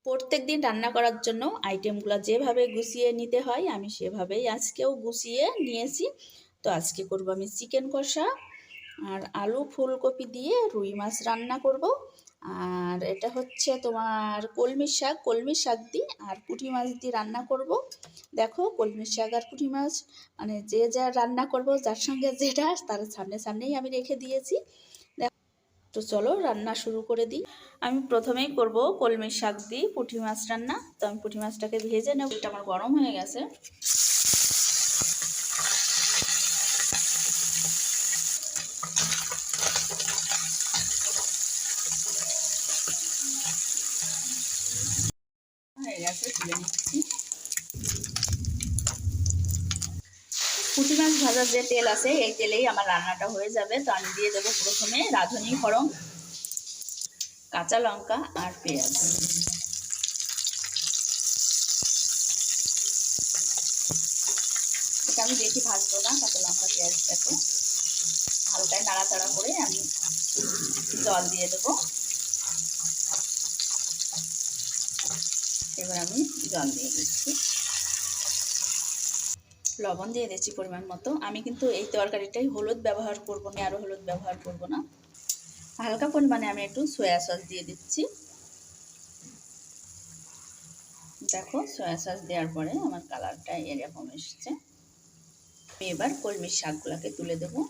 প্রত্যেকদিন রান্না করার জন্য আইটেমগুলো যেভাবে গুছিয়ে নিতে হয় আমি সেভাবেই আজকেও গুছিয়ে নিয়েছি। তো আজকে করব আমি চিকেন কষা আর আলু ফুলকপি দিয়ে রুই মাছ রান্না করব। আর এটা হচ্ছে তোমার কলমি শাক দিয়ে আর পুঁটি মাছ দিয়ে রান্না করব। দেখো কলমি শাক আর পুঁটি মাছ মানে যে যা রান্না করব যার সঙ্গে যেটা তার সামনেই আমি রেখে দিয়েছি। তো চলো রান্না শুরু করে দিই। আমি প্রথমেই করব কলমি শাক দিয়ে পুঁটি মাছ রান্না। তো আমি পুঁটি মাছটাকে ভেজে নেব। এটা আমার গরম হয়ে গেছে। তুলে নিচ্ছি। পুঁটি মাছ ভাজার যে তেল আছে এই তেলেই আমার রান্নাটা হয়ে যাবে। তো আমি দিয়ে দেবো প্রথমে রাঁধুনি ফোড়ন, কাঁচা লঙ্কা আর পেঁয়াজ। এটা আমি বেশি ভাজবো না, কাঁচা লঙ্কা পেঁয়াজটাকে হালকায় নাড়াচাড়া করে আমি জল দিয়ে দেবো। এবার আমি জল দিয়ে দিচ্ছি, লবণ দিয়ে দিচ্ছি পরিমাণ মতো। আমি কিন্তু এই তরকারিটাই হলুদ ব্যবহার করবো না, আরও হলুদ ব্যবহার করব না। হালকা পরিমাণে আমি একটু সয়া সস দিয়ে দিচ্ছি। দেখো সয়া সস দেওয়ার পরে আমার কালারটা এরকম এসছে। আমি এবার কলমির শাকগুলোকে তুলে দেবো।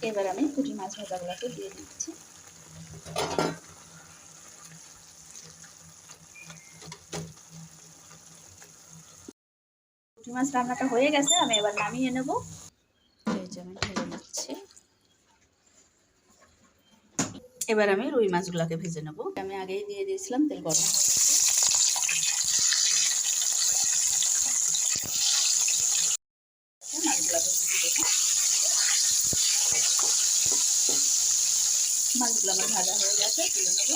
এবার আমি পুঁটি মাছ ভাজাগুলোকে দিয়ে দিচ্ছি। পুঁটি মাছ রান্নাটা হয়ে গেছে, আমি এবার নামিয়ে নেব। এই যে আমি ঢেলে নিচ্ছি। এবার আমি রুই মাছগুলোকে ভেজে নেব। আমি আগেই দিয়ে দিয়েছিলাম, তেল গরম হয়ে গেছে। মাছগুলো আমার ভাজা হয়ে গেছে, তুলে নেব।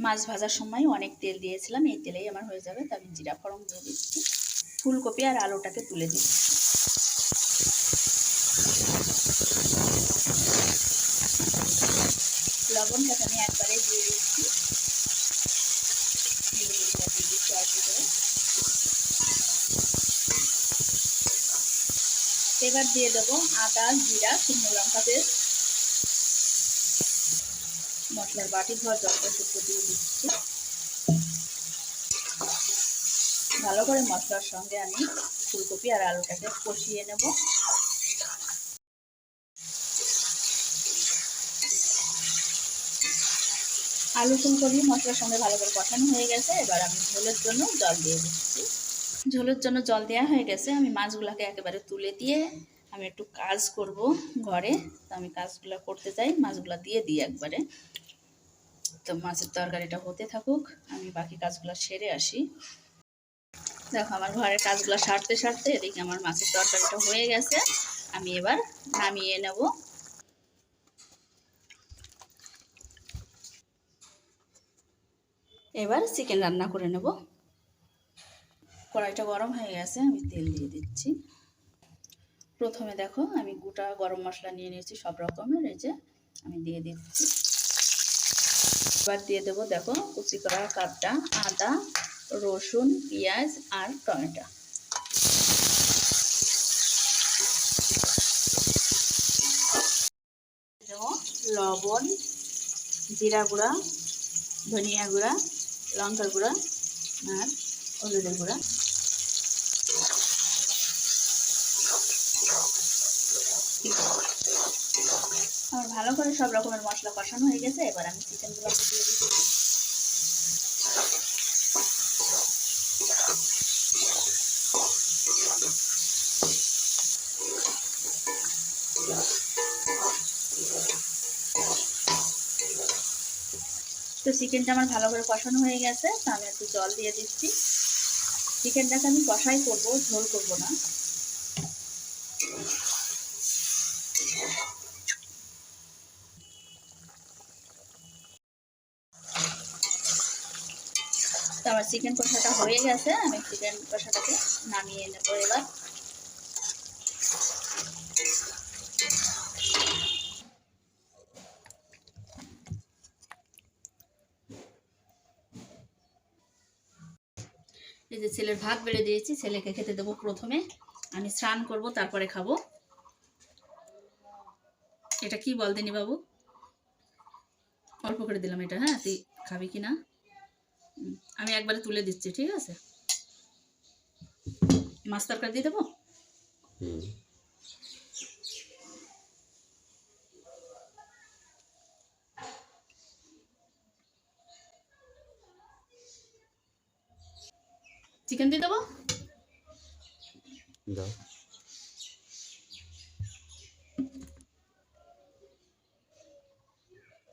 মাছ ভাজার সময় অনেক তেল দিয়েছিলাম, এই তেলেই আমার হয়ে যাবে। তো আমি জিরা ফোড়ন দিয়ে দিচ্ছি, ফুলকপি আর আলুটাকে তুলে দিচ্ছি। লবণটাকে আমি একবারে দিয়ে দিচ্ছি। এবার দিয়ে দেবো আদা জিরা শুকনো লঙ্কা পেস্ট, মশলার বাটি ধোয়া জলটা শুদ্ধ দিয়ে দিচ্ছি। ভালো করে মশলার সঙ্গে আমি ফুলকপি আর আলুটাকে কষিয়ে নেব। আলু ফুলকপি মশলার সঙ্গে ভালো করে কষানো হয়ে গেছে। এবার আমি ঝোলের জন্য জল দিয়ে দিচ্ছি। ঝোলের জন্য জল দেওয়া হয়ে গেছে। আমি মাছগুলোকে একেবারে তুলে দিয়ে আমি একটু কাজ করব ঘরে। তো আমি কাজগুলো করতে চাই, মাছগুলো দিয়ে দিই একবারে। তো মাছের তরকারিটা হতে থাকুক, আমি বাকি কাজগুলো সেরে আসি। দেখো আমার ঘরের কাজগুলো সারতে সারতে এদিকে আমার মাছের তরকারিটা হয়ে গেছে। আমি এবার নামিয়ে নেব। এবার চিকেন রান্না করে নেব। কড়াইটা গরম হয়ে গেছে, আমি তেল দিয়ে দিচ্ছি। প্রথমে দেখো আমি গোটা গরম মশলা নিয়ে নিয়েছি সব রকমের, এই যে আমি দিয়ে দিচ্ছি। এবার দিয়ে দেবো দেখো কুচি করা কাঁচা আদা রসুন পেঁয়াজ আর টমেটো। দেবো লবণ, জিরা গুঁড়া, ধনিয়া গুঁড়া, লঙ্কা গুঁড়া আর হলুদের গুঁড়া। আমার ভালো করে সব রকমের মশলা কষানো হয়ে গেছে। এবার আমি চিকেনগুলোকে দিয়ে দিচ্ছি। তো চিকেনটা আমার ভালো করে কষানো হয়ে গেছে। তো আমি একটু জল দিয়ে দিচ্ছি। চিকেনটাকে আমি কষাই করব, ঝোল করব না। তো আমার চিকেন কষাটা হয়ে গেছে, আমি চিকেন কষাটাকে নামিয়ে নেব এবার। এই যে ছেলের ভাত বেড়ে দিয়েছি, ছেলেকে খেতে দেবো প্রথমে, আমি স্নান করব তারপরে খাবো। এটা কি বল দিনি বাবু, অল্প করে দিলাম এটা, হ্যাঁ তুই খাবি কি না? আমি একবারে তুলে দিচ্ছি, ঠিক আছে? মাছ তরকারি দিয়ে দেবো। চিকেন দিয়ে দেবো।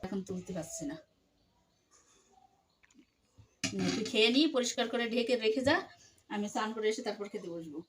এখন তুলতে পারছি না, তুই খেয়ে নি, পরিষ্কার করে ঢেকে রেখে যা, আমি স্নান করে এসে তারপর খেতে বসবো।